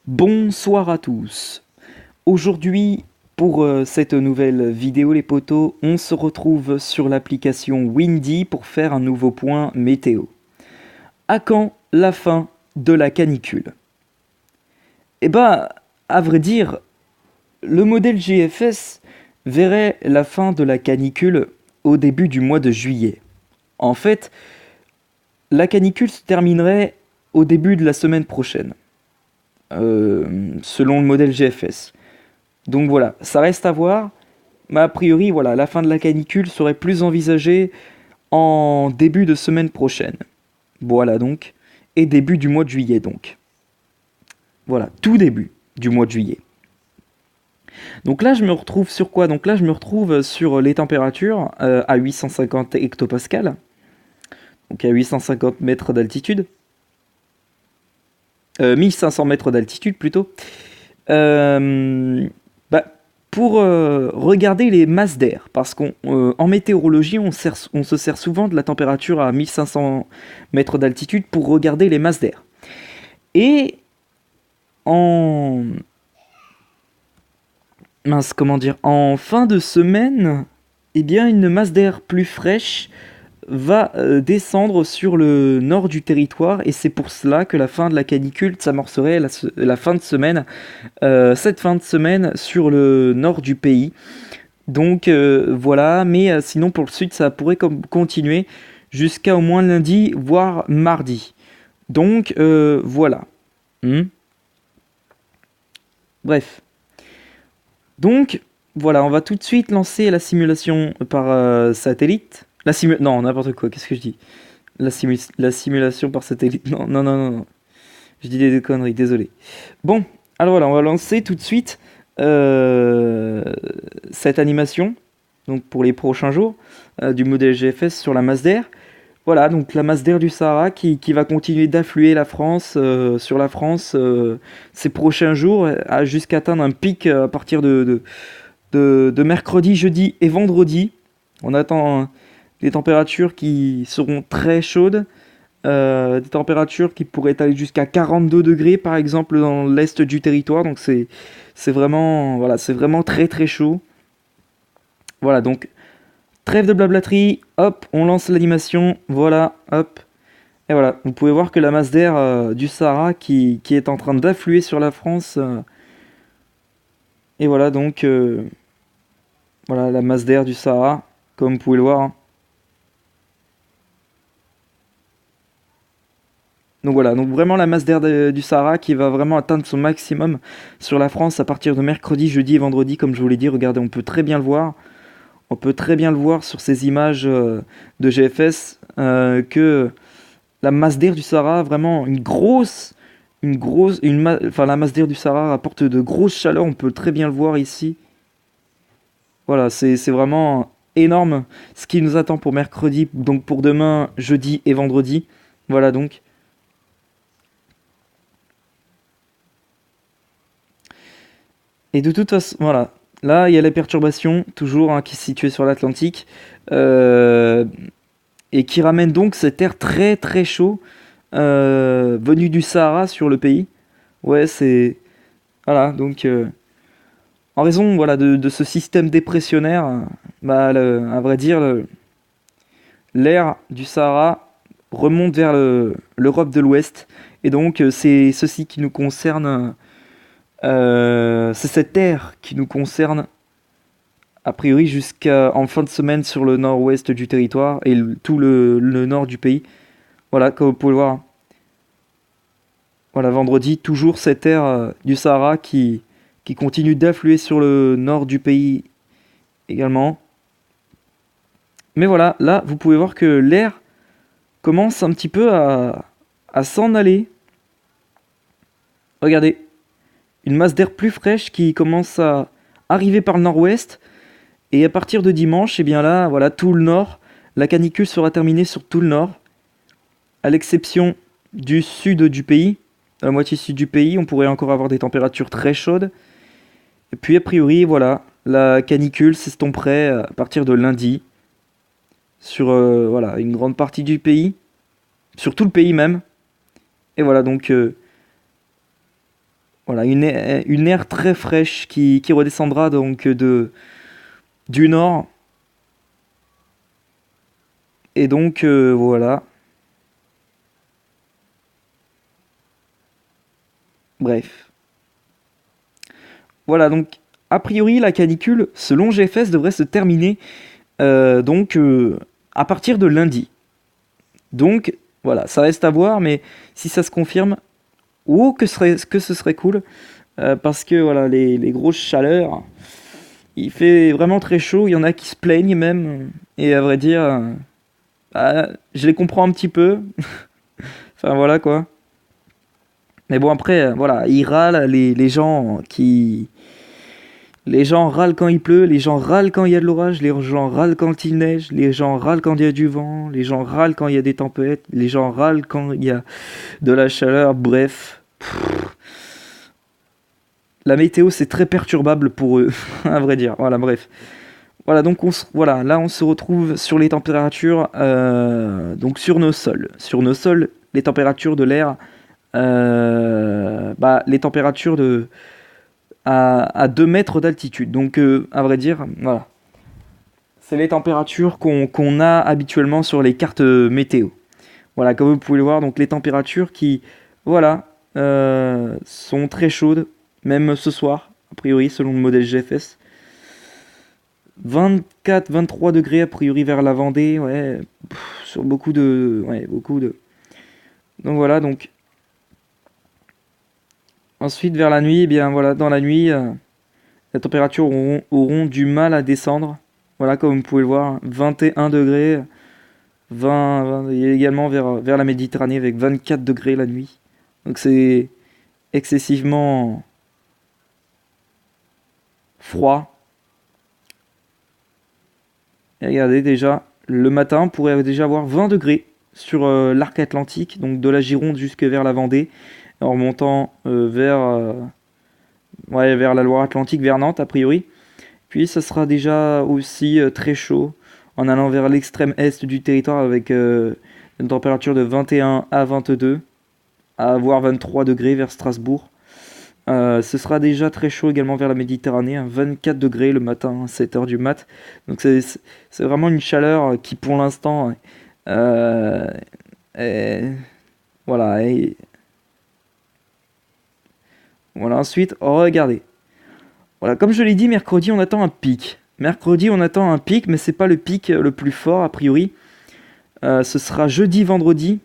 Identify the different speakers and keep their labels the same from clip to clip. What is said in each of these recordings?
Speaker 1: Bonsoir à tous. Aujourd'hui, pour cette nouvelle vidéo les potos, on se retrouve sur l'application Windy pour faire un nouveau point météo. À quand la fin de la canicule? Eh bah, à vrai dire, le modèle GFS verrait la fin de la canicule au début du mois de juillet. En fait, la canicule se terminerait au début de la semaine prochaine, selon le modèle GFS. Donc voilà, ça reste à voir, mais a priori, voilà, la fin de la canicule serait plus envisagée en début de semaine prochaine. Voilà donc, et début du mois de juillet donc. Voilà, tout début du mois de juillet. Donc là, je me retrouve sur quoi? Donc là, je me retrouve sur les températures à 850 hectopascales, donc à 850 mètres d'altitude. 1500 mètres d'altitude plutôt. Bah, pour regarder les masses d'air, parce qu'en météorologie, on se sert souvent de la température à 1500 mètres d'altitude pour regarder les masses d'air. Et en... Mince, comment dire? En fin de semaine, eh bien, une masse d'air plus fraîche va descendre sur le nord du territoire, et c'est pour cela que la fin de la canicule s'amorcerait la fin de semaine, cette fin de semaine sur le nord du pays. Donc voilà, mais sinon pour le sud, ça pourrait continuer jusqu'à au moins lundi, voire mardi. Donc voilà. Hmm. Bref. Donc voilà, on va tout de suite lancer la simulation par satellite. Non, n'importe quoi, qu'est-ce que je dis? La simulation par satellite. Non, non, non, non, non. Je dis des conneries, désolé. Bon, alors voilà, on va lancer tout de suite euh, cette animation, donc pour les prochains jours, du modèle GFS sur la masse d'air. Voilà, donc la masse d'air du Sahara qui va continuer d'affluer la France, sur la France ces prochains jours, jusqu'à atteindre un pic à partir de mercredi, jeudi et vendredi. On attend des températures qui seront très chaudes, des températures qui pourraient aller jusqu'à 42 degrés par exemple dans l'est du territoire, donc c'est vraiment, voilà, c'est vraiment très très chaud. Voilà, donc trêve de blablaterie, hop, on lance l'animation, voilà, hop. Et voilà, vous pouvez voir que la masse d'air du Sahara qui est en train d'affluer sur la France. Et voilà donc, voilà la masse d'air du Sahara, comme vous pouvez le voir, hein. Donc voilà, donc vraiment la masse d'air du Sahara qui va vraiment atteindre son maximum sur la France à partir de mercredi, jeudi et vendredi, comme je vous l'ai dit. Regardez, on peut très bien le voir. On peut très bien le voir sur ces images de GFS, que la masse d'air du Sahara, vraiment enfin la masse d'air du Sahara apporte de grosses chaleurs, on peut très bien le voir ici. Voilà, c'est vraiment énorme ce qui nous attend pour mercredi, donc pour demain, jeudi et vendredi. Voilà donc. Et de toute façon, voilà. Là, il y a la perturbation, toujours, hein, qui est située sur l'Atlantique, euh, et qui ramène donc cet air très très chaud venu du Sahara sur le pays. Ouais, c'est... Voilà, donc en raison, voilà, de ce système dépressionnaire, bah, à vrai dire, l'air du Sahara remonte vers l'Europe de l'Ouest. Et donc c'est ceci qui nous concerne, c'est cette air qui nous concerne a priori jusqu'en fin de semaine sur le nord-ouest du territoire et tout le nord du pays. Voilà, comme vous pouvez le voir. Voilà, vendredi, toujours cette air du Sahara qui continue d'affluer sur le nord du pays également. Mais voilà, là, vous pouvez voir que l'air commence un petit peu à s'en aller. Regardez, une masse d'air plus fraîche qui commence à arriver par le nord-ouest. Et à partir de dimanche, et bien là, voilà, tout le nord, la canicule sera terminée sur tout le nord, à l'exception du sud du pays. Dans la moitié sud du pays, on pourrait encore avoir des températures très chaudes. Et puis a priori, voilà, la canicule s'estomperait à partir de lundi sur voilà, une grande partie du pays, sur tout le pays même. Et voilà, donc Voilà, une aire très fraîche qui redescendra donc du nord. Et donc, voilà. Bref. Voilà, donc, a priori, la canicule, selon GFS, devrait se terminer donc à partir de lundi. Donc, voilà, ça reste à voir, mais si ça se confirme, oh, que ce serait cool, parce que voilà, les grosses chaleurs, il fait vraiment très chaud, il y en a qui se plaignent même, et à vrai dire, bah, je les comprends un petit peu, enfin voilà quoi. Mais bon après, voilà, ils râlent, les gens qui... Les gens râlent quand il pleut, les gens râlent quand il y a de l'orage, les gens râlent quand il neige, les gens râlent quand il y a du vent, les gens râlent quand il y a des tempêtes, les gens râlent quand il y a de la chaleur, bref. La météo c'est très perturbable pour eux, à vrai dire. Voilà, bref. Voilà, donc voilà, là on se retrouve sur les températures, donc sur nos sols. Sur nos sols, les températures de l'air, bah, les températures à 2 mètres d'altitude. Donc à vrai dire, voilà. C'est les températures qu'on a habituellement sur les cartes météo. Voilà, comme vous pouvez le voir, donc les températures qui, voilà, sont très chaudes, même ce soir, a priori, selon le modèle GFS. 24-23 degrés a priori vers la Vendée, ouais, sur beaucoup de... Ouais, beaucoup de... Donc voilà, donc... Ensuite, vers la nuit, eh bien voilà, dans la nuit, les températures auront du mal à descendre. Voilà, comme vous pouvez le voir, 21 degrés, 20 et également vers la Méditerranée avec 24 degrés la nuit. Donc c'est excessivement froid. Et regardez déjà, le matin, on pourrait déjà avoir 20 degrés sur l'arc atlantique, donc de la Gironde jusque vers la Vendée, en remontant ouais, vers la Loire-Atlantique, vers Nantes a priori. Puis ça sera déjà aussi très chaud en allant vers l'extrême est du territoire avec une température de 21 à 22, à voire 23 degrés vers Strasbourg. Ce sera déjà très chaud également vers la Méditerranée, hein, 24 degrés le matin, 7 heures du mat. Donc c'est vraiment une chaleur qui pour l'instant euh, est- voilà. Voilà, ensuite, regardez. Voilà, comme je l'ai dit, mercredi on attend un pic. Mercredi on attend un pic, mais c'est pas le pic le plus fort a priori. Ce sera jeudi, vendredi,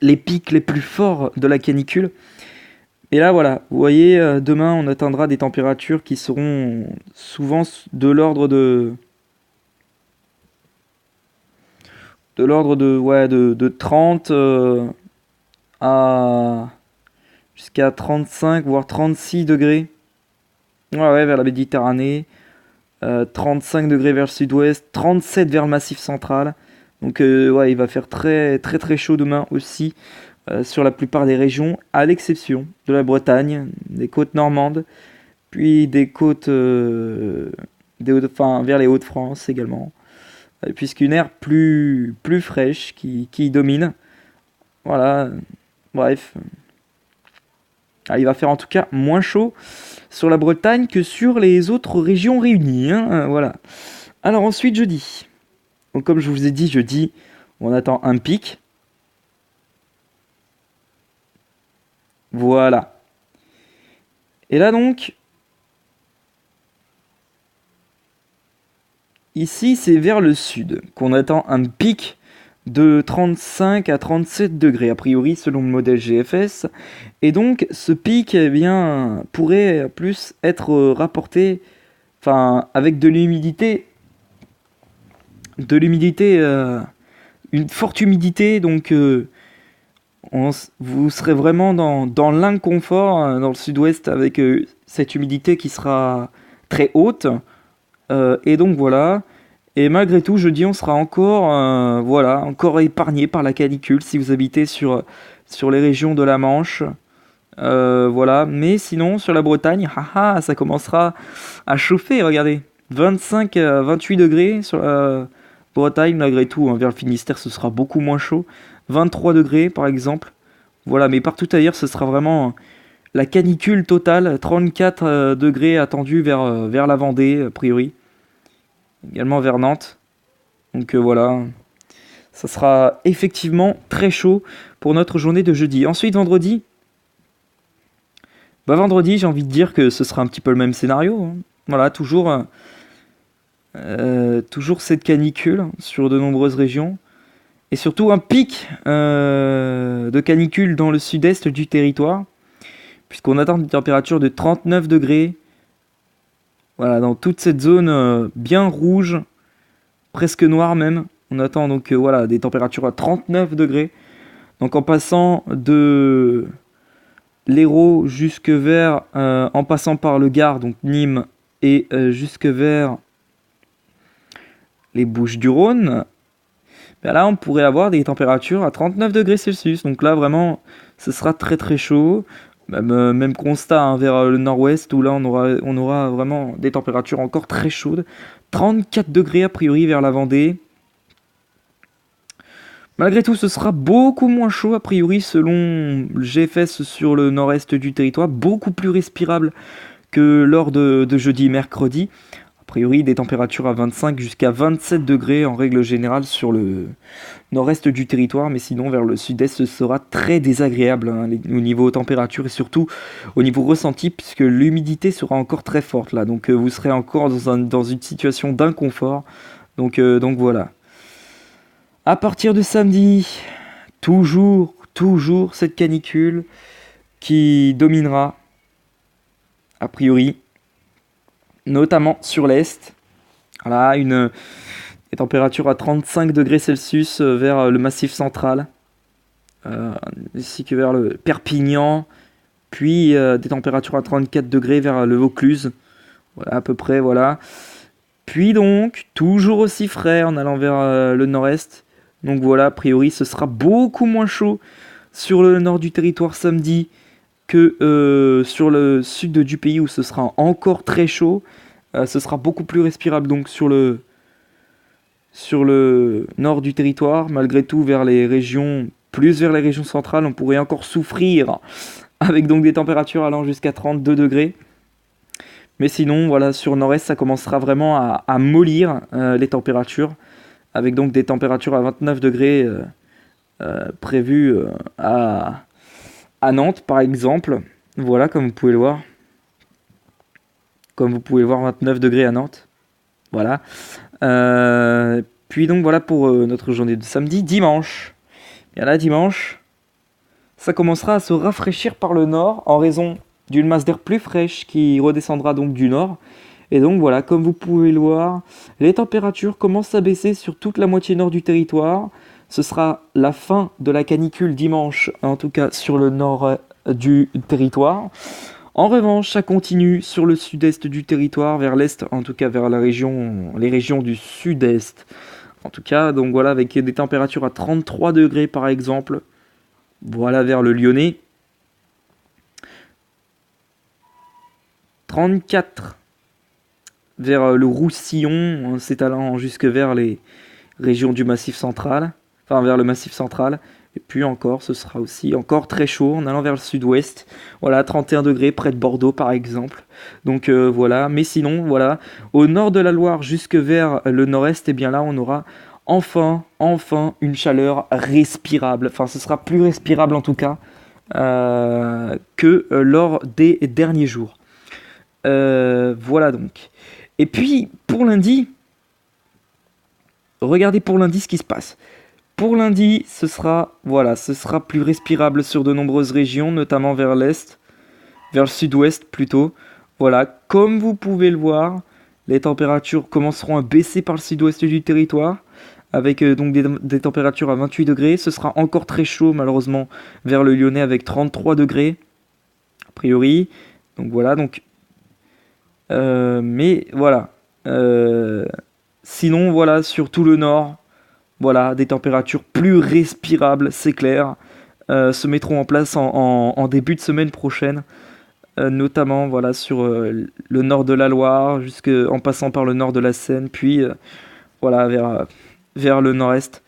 Speaker 1: les pics les plus forts de la canicule. Et là, voilà, vous voyez, demain, on atteindra des températures qui seront souvent de l'ordre ouais, de 30 à jusqu'à 35, voire 36 degrés. Ouais, ouais, vers la Méditerranée. 35 degrés vers le sud-ouest, 37 vers le massif central. Donc, ouais, il va faire très, très, très chaud demain aussi sur la plupart des régions, à l'exception de la Bretagne, des côtes normandes, puis des côtes enfin, vers les Hauts-de-France également, puisqu'une aire plus fraîche qui domine. Voilà, bref. Ah, il va faire en tout cas moins chaud sur la Bretagne que sur les autres régions réunies, hein, voilà. Alors ensuite jeudi. Donc comme je vous ai dit, jeudi, on attend un pic. Voilà. Et là donc, ici c'est vers le sud qu'on attend un pic de 35 à 37 degrés, a priori selon le modèle GFS. Et donc ce pic eh bien, pourrait plus être rapporté enfin, avec une forte humidité, donc vous serez vraiment dans l'inconfort dans le sud-ouest avec cette humidité qui sera très haute. Et donc voilà. Et malgré tout, jeudi, on sera encore, voilà, encore épargné par la canicule si vous habitez sur les régions de la Manche. Voilà. Mais sinon, sur la Bretagne, haha, ça commencera à chauffer. Regardez, 25 à 28 degrés sur la Bretagne, malgré tout. Hein, vers le Finistère, ce sera beaucoup moins chaud. 23 degrés, par exemple. Voilà, mais partout ailleurs, ce sera vraiment la canicule totale, 34 degrés attendus vers la Vendée, a priori, également vers Nantes. Donc voilà, ça sera effectivement très chaud pour notre journée de jeudi. Ensuite, vendredi, vendredi, j'ai envie de dire que ce sera un petit peu le même scénario, hein. Voilà, toujours cette canicule sur de nombreuses régions. Et surtout un pic de canicule dans le sud-est du territoire, puisqu'on attend une température de 39 degrés. Voilà, dans toute cette zone bien rouge, presque noire même. On attend donc voilà, des températures à 39 degrés. Donc en passant de l'Hérault en passant par le Gard, donc Nîmes, et jusque vers les Bouches-du-Rhône, ben là on pourrait avoir des températures à 39 degrés Celsius. Donc là vraiment, ce sera très très chaud. Même constat hein, vers le nord-ouest où là on aura vraiment des températures encore très chaudes. 34 degrés a priori vers la Vendée. Malgré tout, ce sera beaucoup moins chaud a priori selon le GFS sur le nord-est du territoire, beaucoup plus respirable que lors de jeudi et mercredi. A priori, des températures à 25 jusqu'à 27 degrés en règle générale sur le nord-est du territoire, mais sinon vers le sud-est ce sera très désagréable hein, au niveau température et surtout au niveau ressenti puisque l'humidité sera encore très forte là, donc vous serez encore dans une situation d'inconfort, donc voilà. À partir de samedi, toujours cette canicule qui dominera a priori, notamment sur l'est. Voilà, des températures à 35 degrés Celsius vers le Massif central, ainsi que vers le Perpignan, puis des températures à 34 degrés vers le Vaucluse, voilà à peu près, voilà. Puis donc, toujours aussi frais en allant vers le nord-est. Donc voilà, a priori, ce sera beaucoup moins chaud sur le nord du territoire samedi que sur le sud du pays où ce sera encore très chaud. Ce sera beaucoup plus respirable donc sur le nord du territoire. Malgré tout, vers les régions centrales, on pourrait encore souffrir avec donc des températures allant jusqu'à 32 degrés. Mais sinon, voilà, sur le nord-est, ça commencera vraiment à mollir les températures, avec donc des températures à 29 degrés prévues à Nantes, par exemple. Voilà, comme vous pouvez le voir. Comme vous pouvez le voir, 29 degrés à Nantes. Voilà. Puis donc voilà pour notre journée de samedi. Dimanche. Bien là, dimanche, ça commencera à se rafraîchir par le nord en raison d'une masse d'air plus fraîche qui redescendra donc du nord. Et donc voilà, comme vous pouvez le voir, les températures commencent à baisser sur toute la moitié nord du territoire. Ce sera la fin de la canicule dimanche, en tout cas sur le nord du territoire. En revanche, ça continue sur le sud-est du territoire, vers l'est, en tout cas vers les régions du sud-est. En tout cas, donc voilà, avec des températures à 33 degrés par exemple. Voilà vers le Lyonnais. 34 vers le Roussillon, s'étalant jusque vers les régions du Massif central, enfin vers le Massif central. Et puis encore, ce sera aussi encore très chaud en allant vers le sud-ouest. Voilà, 31 degrés près de Bordeaux par exemple. Donc voilà, mais sinon, voilà, au nord de la Loire jusque vers le nord-est, et bien là, on aura enfin une chaleur respirable. Enfin, ce sera plus respirable en tout cas que lors des derniers jours. Voilà donc. Et puis, pour lundi, regardez pour lundi ce qui se passe. Pour lundi, ce sera plus respirable sur de nombreuses régions, notamment vers l'est, vers le sud-ouest plutôt. Voilà, comme vous pouvez le voir, les températures commenceront à baisser par le sud-ouest du territoire, avec donc des températures à 28 degrés. Ce sera encore très chaud, malheureusement, vers le Lyonnais avec 33 degrés, a priori. Donc voilà, mais voilà. Sinon, voilà, sur tout le nord, voilà, des températures plus respirables, c'est clair, se mettront en place en début de semaine prochaine, notamment voilà, sur le nord de la Loire, en passant par le nord de la Seine, puis voilà, vers le nord-est,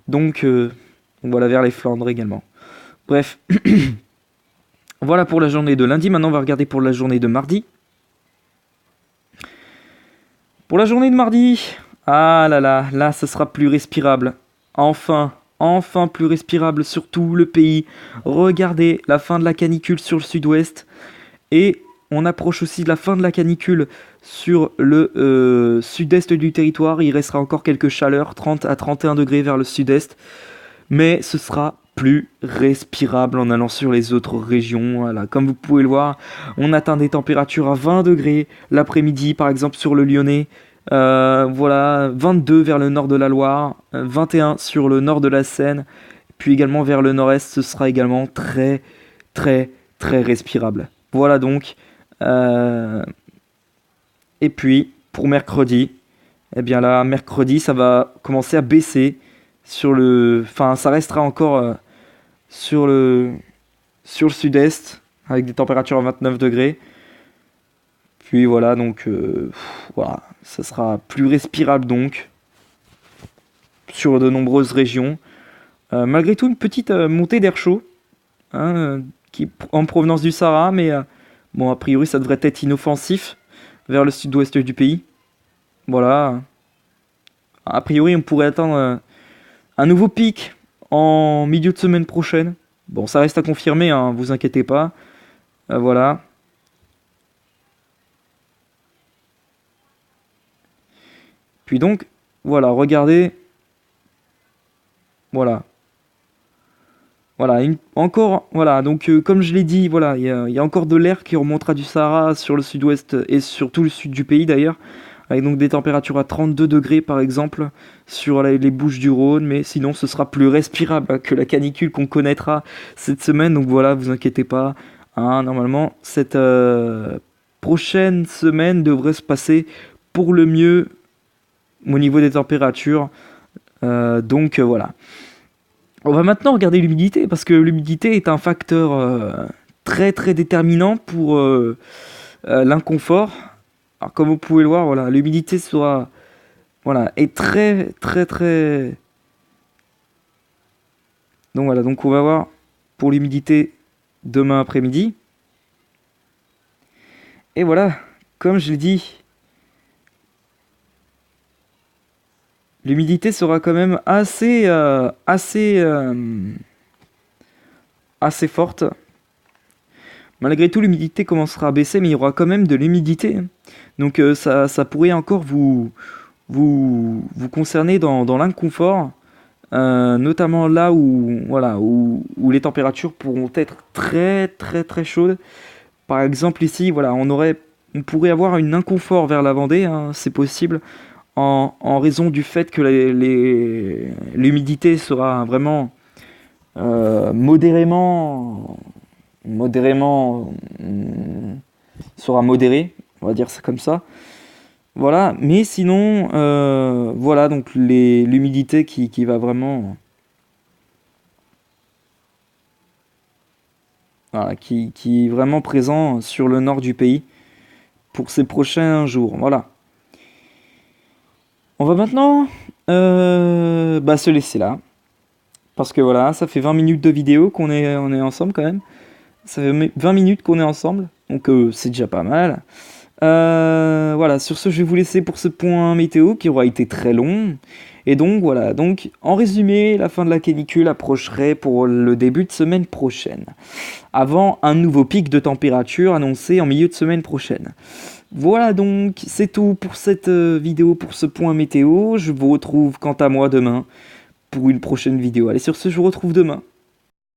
Speaker 1: donc voilà, vers les Flandres également. Bref, Voilà pour la journée de lundi. Maintenant, on va regarder pour la journée de mardi. Pour la journée de mardi, ah là là, là, ce sera plus respirable. Enfin, enfin plus respirable sur tout le pays. Regardez la fin de la canicule sur le sud-ouest. Et on approche aussi de la fin de la canicule sur le sud-est du territoire. Il restera encore quelques chaleurs, 30 à 31 degrés vers le sud-est. Mais ce sera plus respirable en allant sur les autres régions. Voilà. Comme vous pouvez le voir, on atteint des températures à 20 degrés l'après-midi, par exemple sur le Lyonnais. Voilà, 22 vers le nord de la Loire, 21 sur le nord de la Seine, puis également vers le nord-est, ce sera également très, très, très respirable. Voilà donc. Et puis, pour mercredi, eh bien là, mercredi, ça va commencer à baisser sur le... Enfin, ça restera encore sur le sud-est, avec des températures à 29 degrés. Puis voilà, donc voilà, ça sera plus respirable donc sur de nombreuses régions. Malgré tout, une petite montée d'air chaud hein, qui en provenance du Sahara, mais bon, a priori, ça devrait être inoffensif vers le sud-ouest du pays. Voilà. A priori, on pourrait atteindre un nouveau pic en milieu de semaine prochaine. Bon, ça reste à confirmer, hein, vous inquiétez pas. Voilà. Puis donc, voilà, regardez. Voilà. Voilà, encore, voilà, donc comme je l'ai dit, voilà, il y a encore de l'air qui remontera du Sahara sur le sud-ouest et sur tout le sud du pays d'ailleurs, avec donc des températures à 32 degrés par exemple sur les Bouches-du-Rhône, mais sinon ce sera plus respirable que la canicule qu'on connaîtra cette semaine, donc voilà, vous inquiétez pas, hein, normalement cette prochaine semaine devrait se passer pour le mieux au niveau des températures, donc voilà. On va maintenant regarder l'humidité, parce que l'humidité est un facteur très très déterminant pour l'inconfort. Alors comme vous pouvez le voir, voilà, l'humidité est très très très... Donc voilà, donc on va voir pour l'humidité demain après-midi. Et voilà, comme je l'ai dit, l'humidité sera quand même assez forte. Malgré tout, l'humidité commencera à baisser, mais il y aura quand même de l'humidité. Donc ça pourrait encore vous concerner dans l'inconfort, notamment là où les températures pourront être très très très chaudes. Par exemple ici, voilà, on pourrait avoir un inconfort vers la Vendée, hein, c'est possible. En raison du fait que l'humidité sera vraiment modérément sera modérée, on va dire ça comme ça. Voilà, mais sinon, voilà, donc l'humidité qui va vraiment... Voilà, qui est vraiment présent sur le nord du pays pour ces prochains jours. Voilà. On va maintenant se laisser là. Parce que voilà, ça fait 20 minutes de vidéo on est ensemble quand même. Ça fait 20 minutes qu'on est ensemble. Donc c'est déjà pas mal. Voilà, sur ce, je vais vous laisser pour ce point météo qui aura été très long. Et donc voilà, donc en résumé, la fin de la canicule approcherait pour le début de semaine prochaine. Avant un nouveau pic de température annoncé en milieu de semaine prochaine. Voilà donc, c'est tout pour cette vidéo, pour ce point météo. Je vous retrouve quant à moi demain pour une prochaine vidéo. Allez, sur ce, je vous retrouve demain.